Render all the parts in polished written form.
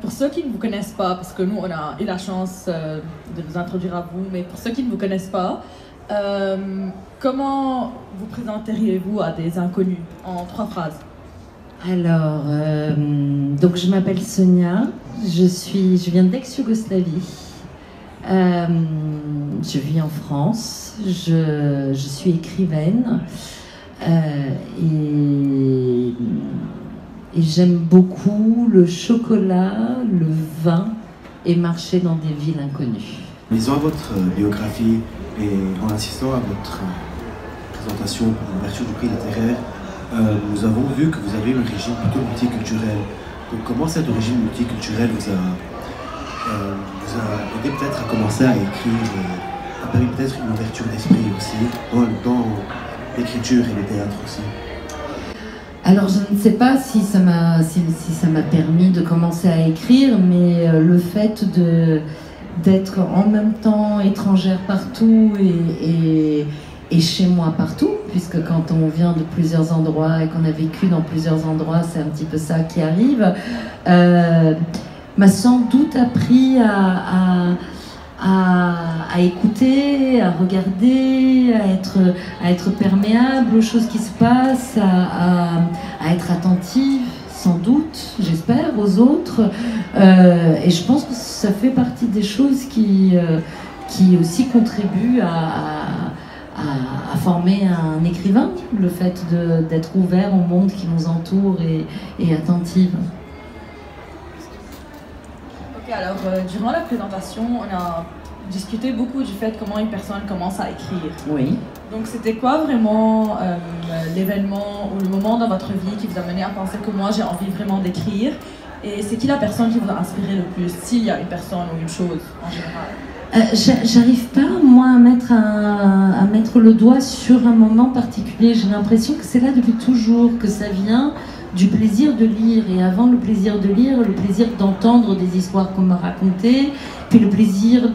Pour ceux qui ne vous connaissent pas, parce que nous, on a eu la chance de nous introduire à vous, mais pour ceux qui ne vous connaissent pas, comment vous présenteriez-vous à des inconnus en 3 phrases? Alors, donc je m'appelle Sonia, je viens d'ex-Yougoslavie, je vis en France, je suis écrivaine et j'aime beaucoup le chocolat, le vin et marcher dans des villes inconnues. Lisant votre biographie et en assistant à votre présentation pour l'ouverture du prix littéraire, nous avons vu que vous avez une origine plutôt multiculturelle. Donc comment cette origine multiculturelle vous a aidé peut-être à commencer à écrire et a permis peut-être une ouverture d'esprit aussi dans l'écriture et le théâtre aussi? Alors je ne sais pas si ça m'a permis de commencer à écrire, mais le fait d'être en même temps étrangère partout et chez moi partout, puisque quand on vient de plusieurs endroits et qu'on a vécu dans plusieurs endroits, c'est un petit peu ça qui arrive, m'a sans doute appris à écouter, à regarder, à être perméable aux choses qui se passent, à être attentive, sans doute, j'espère, aux autres. Et je pense que ça fait partie des choses qui aussi contribuent à former un écrivain, le fait d'être ouvert au monde qui nous entoure et attentive. Ok, alors durant la présentation, on a discuté beaucoup du fait comment une personne commence à écrire. Oui. Donc c'était quoi vraiment l'événement ou le moment dans votre vie qui vous a mené à penser que moi j'ai envie vraiment d'écrire? Et c'est qui la personne qui vous a inspiré le plus, s'il y a une personne ou une chose en général? J'arrive pas, moi, à mettre le doigt sur un moment particulier. J'ai l'impression que c'est là depuis toujours, que ça vient du plaisir de lire. Et avant le plaisir de lire, le plaisir d'entendre des histoires qu'on me racontait, puis le plaisir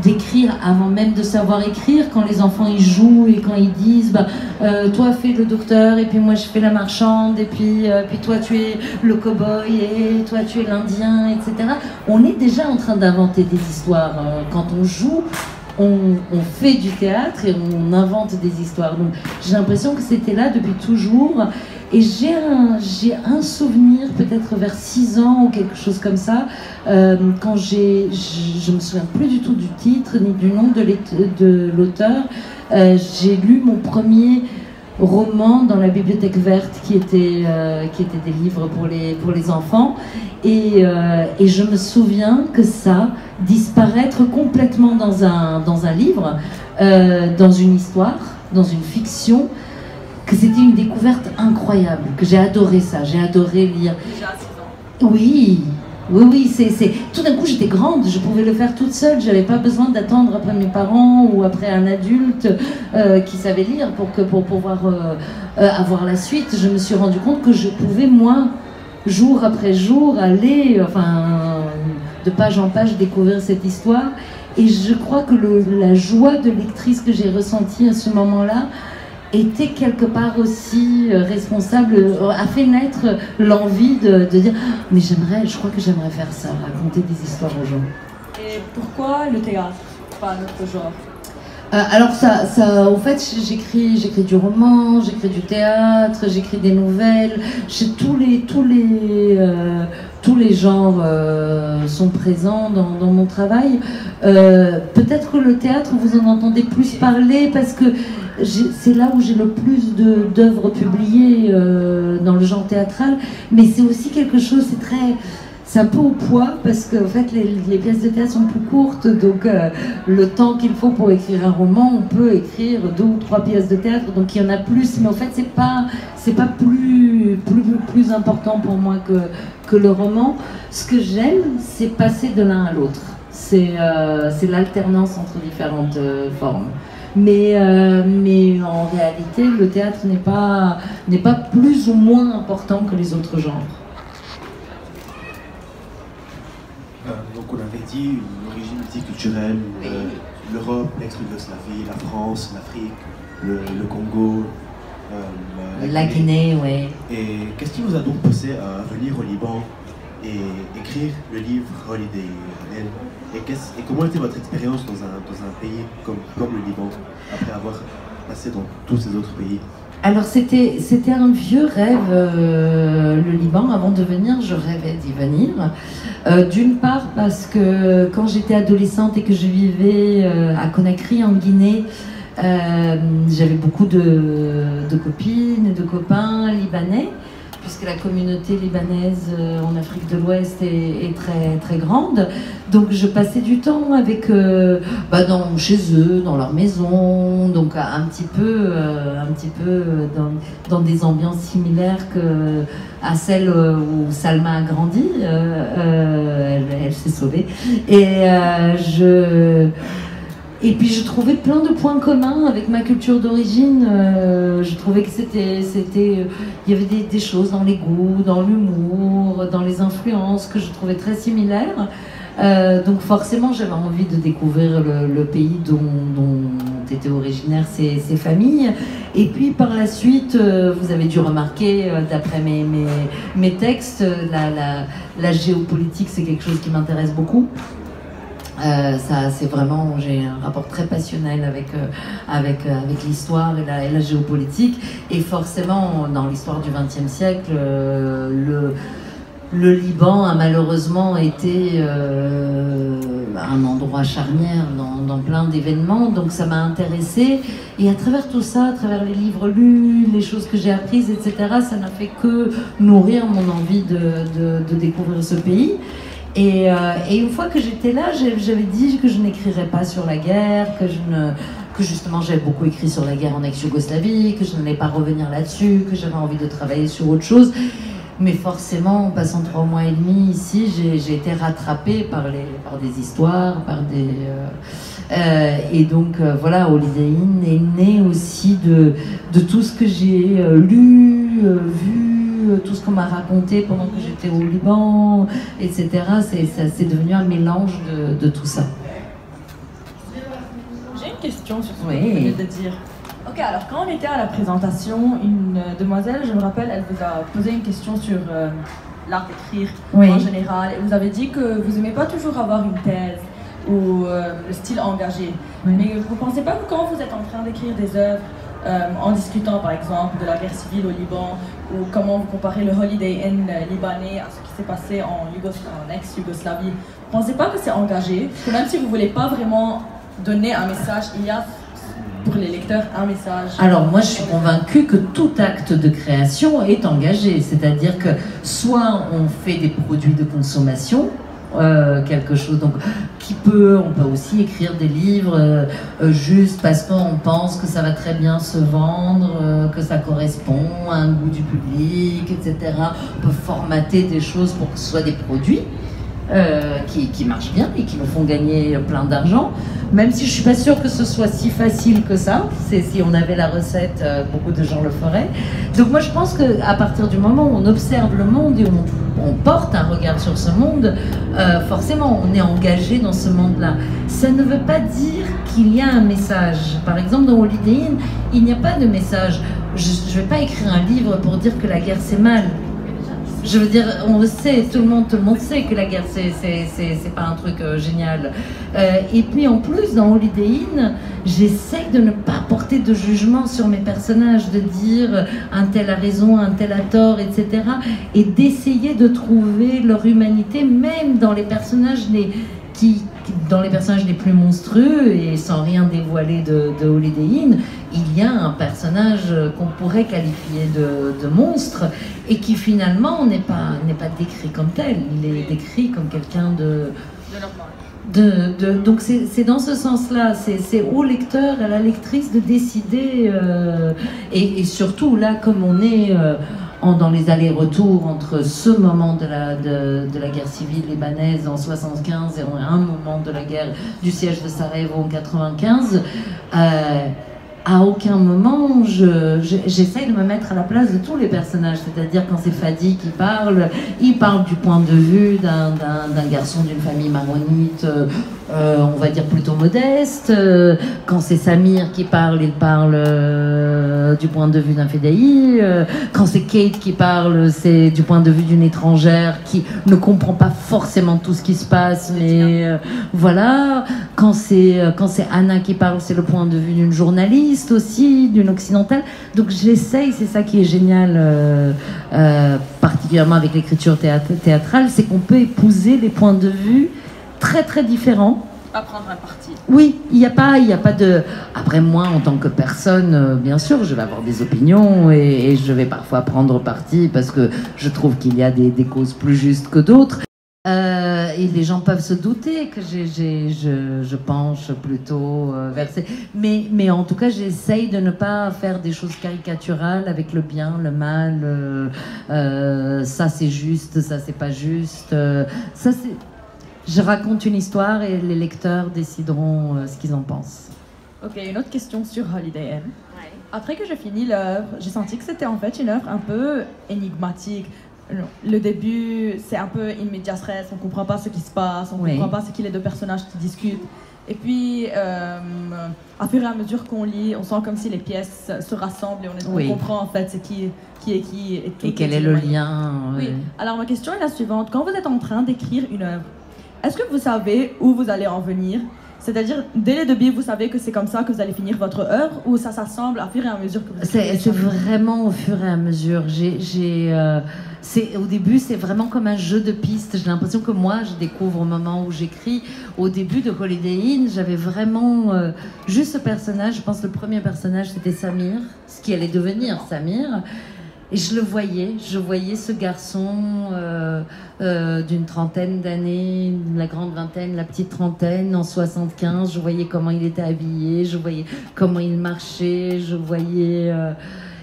d'écrire avant même de savoir écrire, quand les enfants ils jouent et quand ils disent toi fais le docteur et puis moi je fais la marchande et puis toi tu es le cow-boy et toi tu es l'indien, etc. On est déjà en train d'inventer des histoires. Quand on joue, on fait du théâtre et on invente des histoires. Donc j'ai l'impression que c'était là depuis toujours. Et j'ai un souvenir, peut-être vers 6 ans ou quelque chose comme ça, quand je me souviens plus du tout du titre ni du nom de l'auteur. J'ai lu mon premier roman dans la bibliothèque verte qui était des livres pour les enfants. Et je me souviens que ça, disparaître complètement dans un livre, dans une histoire, dans une fiction, que c'était une découverte incroyable, que j'ai adoré ça, j'ai adoré lire. Déjà 6 ans. Oui, c'est... Tout d'un coup j'étais grande, je pouvais le faire toute seule, j'avais pas besoin d'attendre après mes parents ou après un adulte qui savait lire pour pouvoir avoir la suite. Je me suis rendu compte que je pouvais, moi, jour après jour, aller, de page en page, découvrir cette histoire. Et je crois que la joie de lectrice que j'ai ressentie à ce moment-là était quelque part aussi responsable, a fait naître l'envie de dire mais je crois que j'aimerais faire ça, raconter des histoires aux gens. Et pourquoi le théâtre, pas un autre genre? Alors en fait, j'écris du roman, j'écris du théâtre, j'écris des nouvelles. Tous les genres sont présents dans mon travail. Peut-être que le théâtre, vous en entendez plus parler parce que c'est là où j'ai le plus d'œuvres publiées dans le genre théâtral. Mais c'est aussi quelque chose, c'est un peu au poids parce que en fait les pièces de théâtre sont plus courtes, donc le temps qu'il faut pour écrire un roman, on peut écrire 2 ou 3 pièces de théâtre, donc il y en a plus, mais en fait c'est pas plus important pour moi que le roman. Ce que j'aime, c'est passer de l'un à l'autre, c'est l'alternance entre différentes formes. Mais en réalité, le théâtre n'est pas plus ou moins important que les autres genres. Donc on avait dit une origine multiculturelle, l'Europe, l'ex-Yougoslavie, la France, l'Afrique, le Congo, la Guinée, oui. Et qu'est-ce qui vous a donc poussé à venir au Liban et écrire le livre Holiday Inn. Et comment était votre expérience dans un pays comme le Liban, après avoir passé dans tous ces autres pays? Alors c'était un vieux rêve, le Liban. Avant de venir, je rêvais d'y venir. D'une part parce que quand j'étais adolescente et que je vivais à Conakry en Guinée, j'avais beaucoup de copines et de copains libanais, puisque la communauté libanaise en Afrique de l'Ouest est très, très grande. Donc je passais du temps avec, chez eux, dans leur maison, donc un petit peu dans des ambiances similaires à celles où Salma a grandi. Elle s'est sauvée. Et puis je trouvais plein de points communs avec ma culture d'origine. Je trouvais que il y avait des choses dans les goûts, dans l'humour, dans les influences que je trouvais très similaires. Donc forcément j'avais envie de découvrir le pays dont étaient originaires ces familles. Et puis par la suite, vous avez dû remarquer, d'après mes textes, la géopolitique, c'est quelque chose qui m'intéresse beaucoup. C'est vraiment, j'ai un rapport très passionnel avec l'histoire et la géopolitique. Et forcément, dans l'histoire du XXe siècle, le Liban a malheureusement été un endroit charnière dans plein d'événements, donc ça m'a intéressée. Et à travers tout ça, à travers les livres lus, les choses que j'ai apprises, etc., ça n'a fait que nourrir mon envie de découvrir ce pays. Et une fois que j'étais là, j'avais dit que je n'écrirais pas sur la guerre, que justement j'avais beaucoup écrit sur la guerre en ex-Yougoslavie, que je n'allais pas revenir là-dessus, que j'avais envie de travailler sur autre chose. Mais forcément, en passant 3 mois et demi ici, j'ai été rattrapée par des histoires, et donc voilà, Holiday Inn est né aussi de tout ce que j'ai lu, vu, tout ce qu'on m'a raconté pendant que j'étais au Liban, etc. C'est devenu un mélange de tout ça. J'ai une question sur ce que vous venez de dire. Ok, alors quand on était à la présentation, une demoiselle, je me rappelle, elle vous a posé une question sur l'art d'écrire en général. Et vous avez dit que vous n'aimez pas toujours avoir une thèse ou le style engagé. Mais vous ne pensez pas que quand vous êtes en train d'écrire des œuvres, en discutant par exemple de la guerre civile au Liban, ou comment vous comparez le Holiday Inn libanais à ce qui s'est passé en ex-Yougoslavie, vous ne pensez pas que c'est engagé? Parce que même si vous ne voulez pas vraiment donner un message, il y a pour les lecteurs un message. Alors moi je suis convaincue que tout acte de création est engagé, c'est-à-dire que soit on fait des produits de consommation, quelque chose, donc on peut aussi écrire des livres juste parce qu'on pense que ça va très bien se vendre, que ça correspond à un goût du public, etc. On peut formater des choses pour que ce soit des produits qui marchent bien et qui nous font gagner plein d'argent, même si je suis pas sûre que ce soit si facile que ça. Si on avait la recette, beaucoup de gens le feraient. Donc moi je pense qu'à partir du moment où on observe le monde et où on porte un regard sur ce monde, forcément on est engagé dans ce monde-là. Ça ne veut pas dire qu'il y a un message. Par exemple dans Holiday Inn, il n'y a pas de message. Je ne vais pas écrire un livre pour dire que la guerre c'est mal. Je veux dire, on le sait, tout le monde sait que la guerre c'est pas un truc génial. Et puis en plus, dans Holiday Inn, j'essaie de ne pas porter de jugement sur mes personnages, de dire un tel a raison, un tel a tort, etc. Et d'essayer de trouver leur humanité, même dans les personnages les plus monstrueux, et sans rien dévoiler de Holiday Inn, il y a un personnage qu'on pourrait qualifier de monstre et qui finalement n'est pas décrit comme tel, il est décrit comme quelqu'un donc c'est dans ce sens-là, c'est au lecteur, à la lectrice de décider, et surtout là, comme on est dans les allers-retours entre ce moment de la guerre civile libanaise en 75 et un moment de la guerre du siège de Sarajevo en 95, à aucun moment j'essaye de me mettre à la place de tous les personnages. C'est-à-dire quand c'est Fadi qui parle, il parle du point de vue d'un garçon d'une famille maronite, on va dire plutôt modeste. Quand c'est Samir qui parle, il parle du point de vue d'un Fédaï. Quand c'est Kate qui parle, c'est du point de vue d'une étrangère qui ne comprend pas forcément tout ce qui se passe, mais voilà. Quand c'est Anna qui parle, c'est le point de vue d'une journaliste aussi, d'une occidentale. Donc j'essaye, c'est ça qui est génial, particulièrement avec l'écriture théâtrale, c'est qu'on peut épouser des points de vue très très différents. Pas prendre un parti. Oui, il n'y a pas de... Après, moi, en tant que personne, bien sûr, je vais avoir des opinions et je vais parfois prendre parti parce que je trouve qu'il y a des causes plus justes que d'autres. Et les gens peuvent se douter que je penche plutôt vers... Mais en tout cas, j'essaye de ne pas faire des choses caricaturales avec le bien, le mal. Ça, c'est juste, ça, c'est pas juste. Ça, c'est... Je raconte une histoire et les lecteurs décideront ce qu'ils en pensent. Ok, une autre question sur Holiday Inn. Ouais. Après que j'ai fini l'œuvre, j'ai senti que c'était en fait une œuvre un peu énigmatique. Le début, c'est un peu in medias res, on ne comprend pas ce qui se passe, on ne comprend pas ce qu'il y a de personnages qui discutent. Et puis, à fur et à mesure qu'on lit, on sent comme si les pièces se rassemblent et on comprend en fait ce qui est qui. Et quel est le lien. Oui. Alors ma question est la suivante. Quand vous êtes en train d'écrire une œuvre, est-ce que vous savez où vous allez en venir? C'est-à-dire, dès le début, vous savez que c'est comme ça que vous allez finir votre œuvre, ou ça s'assemble à fur et à mesure que vous écrivez? C'est vraiment au fur et à mesure. Au début, c'est vraiment comme un jeu de pistes. J'ai l'impression que moi, je découvre au moment où j'écris. Au début de Holiday Inn, j'avais vraiment juste ce personnage. Je pense que le premier personnage, c'était Samir, ce qui allait devenir Samir. Et je voyais ce garçon d'une trentaine d'années, la grande vingtaine, la petite trentaine, en 75. Je voyais comment il était habillé, je voyais comment il marchait, je voyais...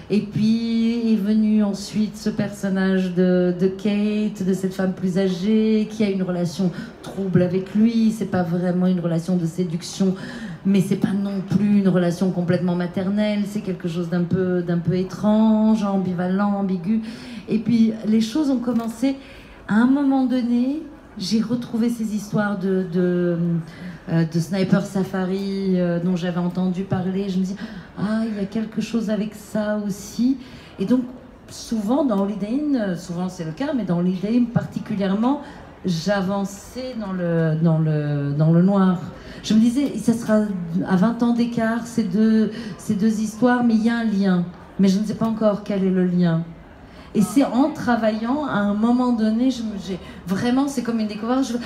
Et puis est venu ensuite ce personnage de Kate, de cette femme plus âgée, qui a une relation trouble avec lui. C'est pas vraiment une relation de séduction, mais c'est pas non plus une relation complètement maternelle. C'est quelque chose d'un peu étrange, ambivalent, ambigu. Et puis les choses ont commencé. À un moment donné, j'ai retrouvé ces histoires de Sniper Safari dont j'avais entendu parler. Je me dis, il y a quelque chose avec ça aussi. Et donc, souvent dans Holiday Inn, souvent c'est le cas, mais dans Holiday Inn particulièrement, j'avançais dans le noir. Je me disais, ça sera à 20 ans d'écart, ces deux histoires, mais il y a un lien. Mais je ne sais pas encore quel est le lien. Et c'est en travaillant, à un moment donné, vraiment, c'est comme une découverte.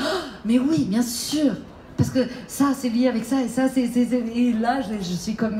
Mais oui, bien sûr, parce que ça, c'est lié avec ça, et ça, et là, je suis comme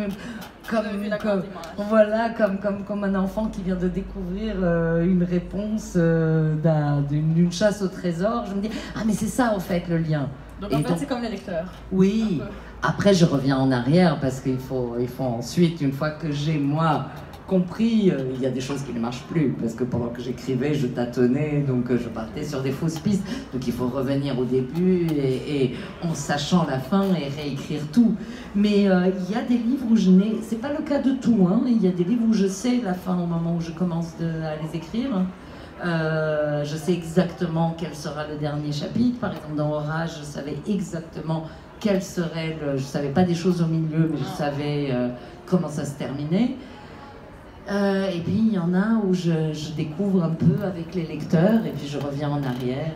un enfant qui vient de découvrir une réponse d'une chasse au trésor. Je me dis, mais c'est ça, en fait, le lien. Donc, en fait, c'est comme les lecteurs. Oui. Après, je reviens en arrière, parce qu'il faut ensuite, une fois que j'ai, moi... compris, il y a des choses qui ne marchent plus parce que pendant que j'écrivais, je tâtonnais, donc je partais sur des fausses pistes. Donc il faut revenir au début et en sachant la fin et réécrire tout. Mais il y a des livres où je n'ai... C'est pas le cas de tout, hein. Il y a des livres où je sais la fin au moment où je commence à les écrire. Je sais exactement quel sera le dernier chapitre. Par exemple, dans Orage, je savais exactement quel serait je savais pas des choses au milieu, mais je savais comment ça se terminait. Et puis il y en a où je découvre un peu avec les lecteurs et puis je reviens en arrière.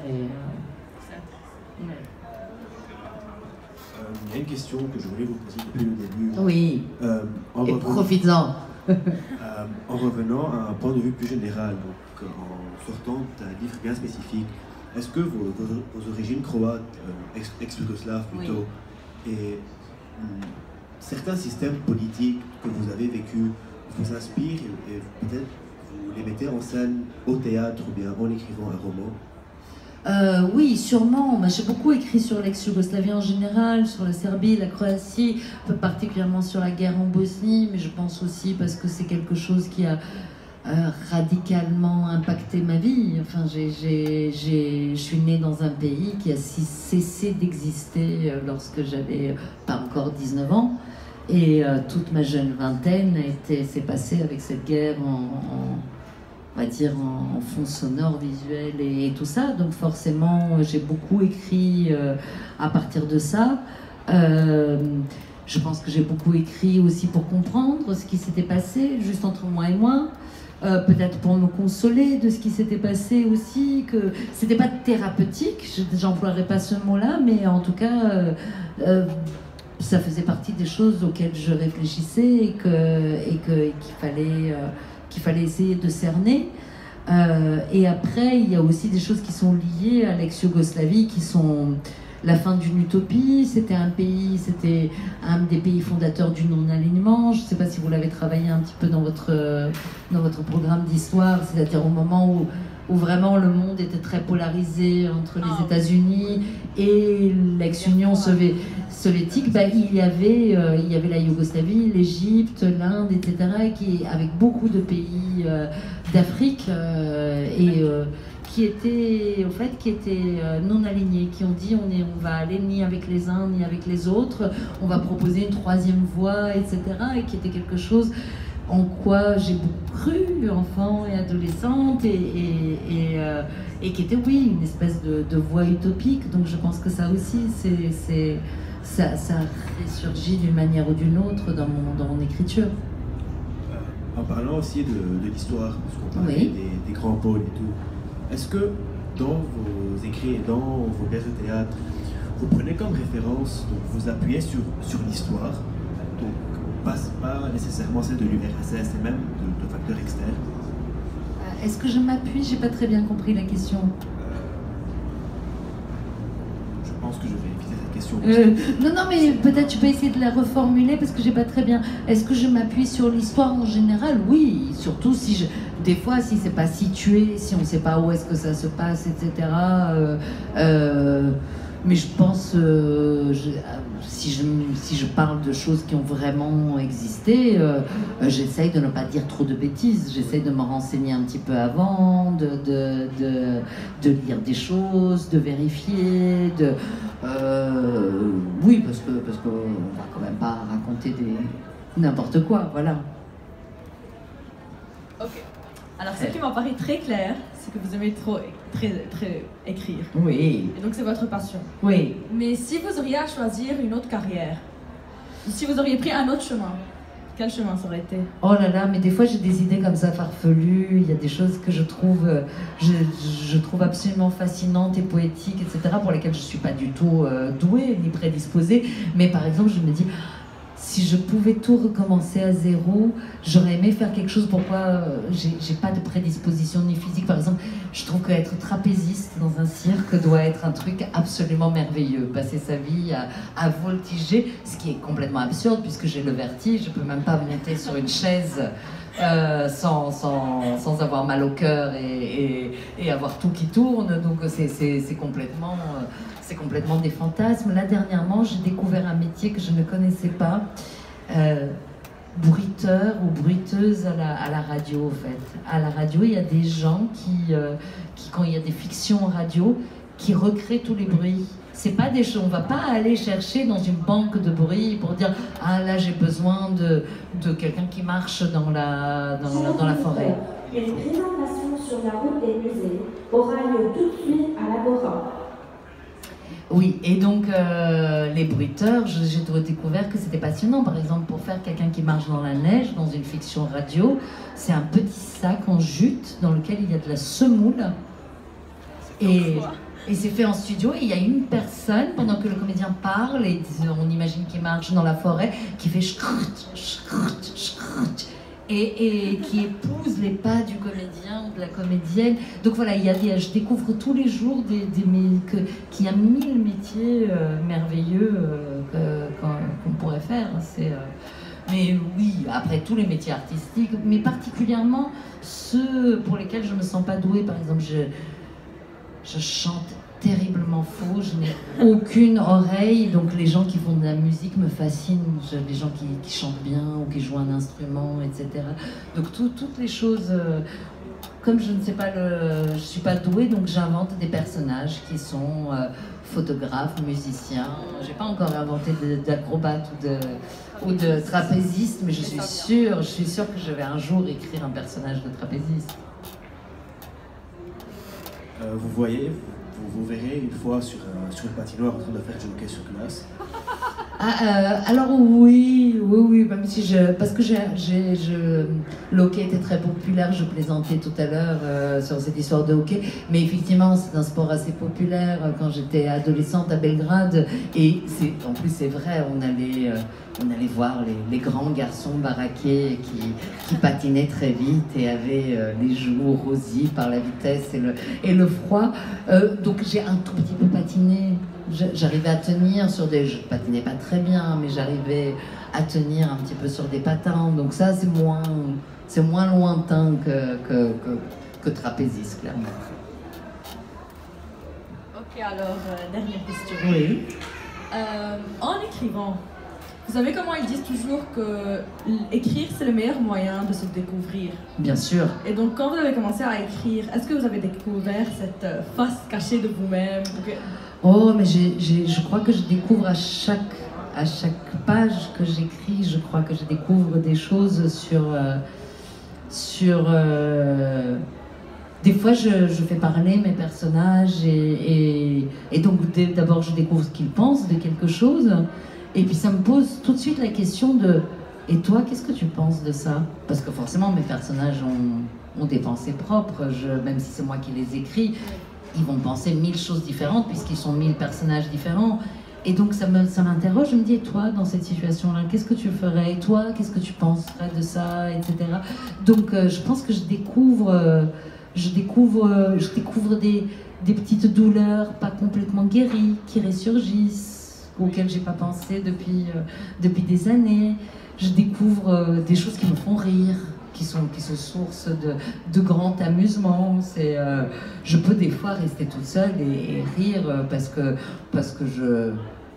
Il y a une question que je voulais vous poser depuis le début. Oui, et profites-en. En revenant à un point de vue plus général, donc en sortant d'un livre bien spécifique, est-ce que vos origines croates, ex-yougoslaves plutôt, et certains systèmes politiques que vous avez vécus vous inspirent et peut-être vous les mettez en scène au théâtre ou bien en écrivant un roman? Oui, sûrement. J'ai beaucoup écrit sur l'ex-Yougoslavie en général, sur la Serbie, la Croatie, particulièrement sur la guerre en Bosnie, mais je pense aussi parce que c'est quelque chose qui a radicalement impacté ma vie. Enfin, je suis née dans un pays qui a cessé d'exister lorsque j'avais pas encore 19 ans. Et toute ma jeune vingtaine s'est passée avec cette guerre on va dire en fond sonore, visuel et tout ça. Donc forcément, j'ai beaucoup écrit à partir de ça. Je pense que j'ai beaucoup écrit aussi pour comprendre ce qui s'était passé juste entre moi et moi. Peut-être pour me consoler de ce qui s'était passé aussi, que c'était pas thérapeutique, j'emploierais pas ce mot-là, mais en tout cas, ça faisait partie des choses auxquelles je réfléchissais et qu'il fallait essayer de cerner. Et après, il y a aussi des choses qui sont liées à l'ex-Yougoslavie, qui sont la fin d'une utopie. C'était un des pays fondateurs du non-alignement. Je ne sais pas si vous l'avez travaillé un petit peu dans votre programme d'histoire, c'est-à-dire au moment où vraiment le monde était très polarisé entre les États-Unis et l'ex-Union soviétique. Il y avait la Yougoslavie, l'Égypte, l'Inde, etc., avec beaucoup de pays d'Afrique qui étaient non alignés, qui ont dit on va aller ni avec les uns ni avec les autres, on va proposer une troisième voie, etc., et qui était quelque chose en quoi j'ai beaucoup cru, enfant et adolescente, et qui était, oui, une espèce de voie utopique. Donc je pense que ça aussi, ça ressurgit d'une manière ou d'une autre dans mon écriture. En parlant aussi de l'histoire, parce qu'on parlait des grands pôles et tout, est-ce que dans vos écrits et dans vos pièces de théâtre, vous prenez comme référence, donc vous appuyez sur l'histoire, donc pas nécessairement celle de l'URSS et même de facteurs externes? Est-ce que je m'appuie? J'ai pas très bien compris la question. Je pense que je vais éviter cette question. Non, mais peut-être tu peux essayer de la reformuler parce que j'ai pas très bien. Est-ce que je m'appuie sur l'histoire en général? Oui, surtout des fois, si c'est pas situé, si on sait pas où est-ce que ça se passe, etc. Mais je pense, si je parle de choses qui ont vraiment existé, j'essaye de ne pas dire trop de bêtises. J'essaye de me renseigner un petit peu avant, de lire des choses, de vérifier. Oui, parce qu'on va quand même pas raconter n'importe quoi, voilà. Ok. Alors, ce qui m'a paru très clair, c'est que vous aimez très écrire. Oui. Et donc, c'est votre passion. Oui. Mais si vous auriez à choisir une autre carrière, si vous auriez pris un autre chemin, quel chemin ça aurait été? Oh là là, mais des fois j'ai des idées comme ça farfelues, il y a des choses que je trouve absolument fascinantes et poétiques, etc., pour lesquelles je ne suis pas du tout douée ni prédisposée. Mais par exemple, je me dis, si je pouvais tout recommencer à zéro, j'aurais aimé faire quelque chose pourquoi j'ai pas de prédisposition ni physique. Par exemple, je trouve qu'être trapéziste dans un cirque doit être un truc absolument merveilleux. Passer sa vie à voltiger, ce qui est complètement absurde puisque j'ai le vertige, je peux même pas monter sur une chaise sans avoir mal au cœur et avoir tout qui tourne. Donc c'est complètement des fantasmes. Là, dernièrement, j'ai découvert un métier que je ne connaissais pas, bruiteur ou bruiteuse à la radio, en fait. À la radio, il y a des gens qui quand il y a des fictions radio, qui recréent tous les bruits. C'est pas des choses, on va pas aller chercher dans une banque de bruit pour dire « Ah, là, j'ai besoin de quelqu'un qui marche dans la forêt ». Une présentation sur la route des musées aura lieu tout de suite à l'Agora. Oui, et donc les bruiteurs, j'ai découvert que c'était passionnant. Par exemple, pour faire quelqu'un qui marche dans la neige, dans une fiction radio, c'est un petit sac en jute dans lequel il y a de la semoule. Et c'est fait en studio, et il y a une personne, pendant que le comédien parle, et on imagine qu'il marche dans la forêt, qui fait schkrrt, schkrrt, schkrrt, et qui épouse les pas du comédien ou de la comédienne. Donc voilà, je découvre tous les jours qu'il y a 1000 métiers merveilleux qu'on pourrait faire. Mais oui, après tous les métiers artistiques, mais particulièrement ceux pour lesquels je ne me sens pas douée. Par exemple, je chante terriblement faux, je n'ai aucune oreille, donc les gens qui font de la musique me fascinent, les gens qui chantent bien ou qui jouent un instrument, etc. Donc toutes les choses comme je ne sais pas je suis pas douée, donc j'invente des personnages qui sont photographes, musiciens. J'ai pas encore inventé d'acrobate ou de trapéziste, mais je suis sûre que je vais un jour écrire un personnage de trapéziste. Vous verrez une fois sur une patinoire en train de faire du hockey sur glace. Alors oui, même si parce que le hockey était très populaire, je plaisantais tout à l'heure sur cette histoire de hockey, mais effectivement c'est un sport assez populaire quand j'étais adolescente à Belgrade, et en plus c'est vrai, on allait voir les grands garçons baraqués qui patinaient très vite et avaient les joues rosies par la vitesse et le froid, donc j'ai un tout petit peu patiné. J'arrivais à tenir sur je patinais pas très bien, mais j'arrivais à tenir un petit peu sur des patins. Donc ça, c'est moins lointain que trapéziste, clairement. Ok, alors, dernière question. Oui. En écrivant, vous savez comment ils disent toujours que écrire, c'est le meilleur moyen de se découvrir. Bien sûr. Et donc, quand vous avez commencé à écrire, est-ce que vous avez découvert cette face cachée de vous-même? Oh, mais je crois que je découvre à chaque page que j'écris, je crois que je découvre des choses des fois, je fais parler mes personnages et donc d'abord je découvre ce qu'ils pensent de quelque chose, et puis ça me pose tout de suite la question de « Et toi, qu'est-ce que tu penses de ça ?» Parce que forcément, mes personnages ont des pensées propres, même si c'est moi qui les écris. Ils vont penser 1000 choses différentes puisqu'ils sont 1000 personnages différents. Et donc ça m'interroge, je me dis, et toi, dans cette situation-là, qu'est-ce que tu ferais? Et toi, qu'est-ce que tu penserais de ça, etc. Donc je pense que je découvre des petites douleurs pas complètement guéries qui ressurgissent, auxquelles j'ai pas pensé depuis des années. Je découvre des choses qui me font rire, qui sont source de grand amusement. Je peux des fois rester toute seule et rire parce que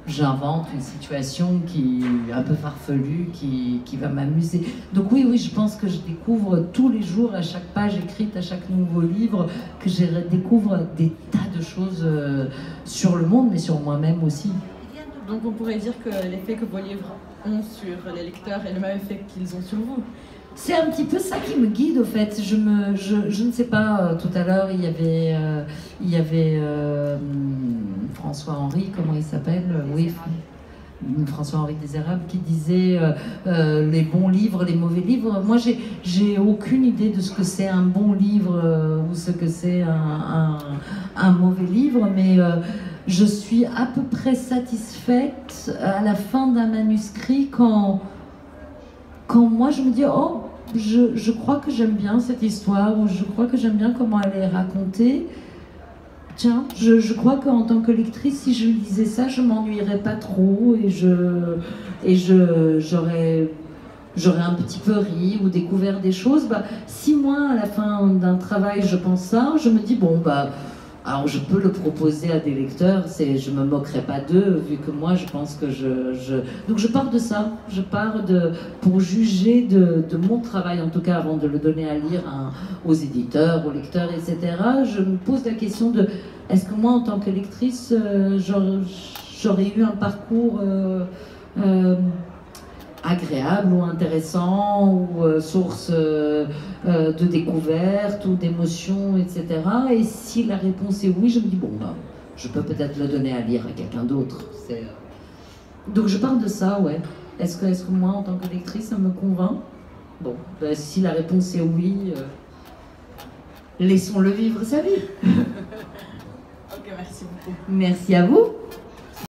j'invente une situation qui est un peu farfelue, qui va m'amuser. Donc oui, je pense que je découvre tous les jours, à chaque page écrite, à chaque nouveau livre, que je découvre des tas de choses sur le monde, mais sur moi-même aussi. Donc on pourrait dire que l'effet que vos livres ont sur les lecteurs est le même effet qu'ils ont sur vous. C'est un petit peu ça qui me guide, au fait. Je ne sais pas, tout à l'heure, il y avait François-Henri, comment il s'appelle? Oui, François-Henri Désérable, qui disait les bons livres, les mauvais livres. Moi, j'ai aucune idée de ce que c'est un bon livre ou ce que c'est un mauvais livre, mais je suis à peu près satisfaite à la fin d'un manuscrit quand moi je me dis, oh, je crois que j'aime bien cette histoire, ou je crois que j'aime bien comment elle est racontée. Tiens, je crois qu'en tant que lectrice, si je lisais ça, je m'ennuierais pas trop, et j'aurais un petit peu ri ou découvert des choses. Si moi, à la fin d'un travail, je pense ça, je me dis, bon, alors je peux le proposer à des lecteurs, je me moquerai pas d'eux, vu que moi je pense que donc je pars de ça, pour juger de mon travail, en tout cas avant de le donner à lire aux éditeurs, aux lecteurs, etc. Je me pose la question de, est-ce que moi en tant que lectrice, j'aurais eu un parcours agréable ou intéressant, ou source de découverte ou d'émotion, etc. Et si la réponse est oui, je me dis, bon, je peux peut-être le donner à lire à quelqu'un d'autre. Donc je pars de ça, ouais. Est-ce que moi, en tant que lectrice, ça me convainc? Bon, si la réponse est oui, laissons-le vivre sa vie. Ok, merci beaucoup. Merci à vous.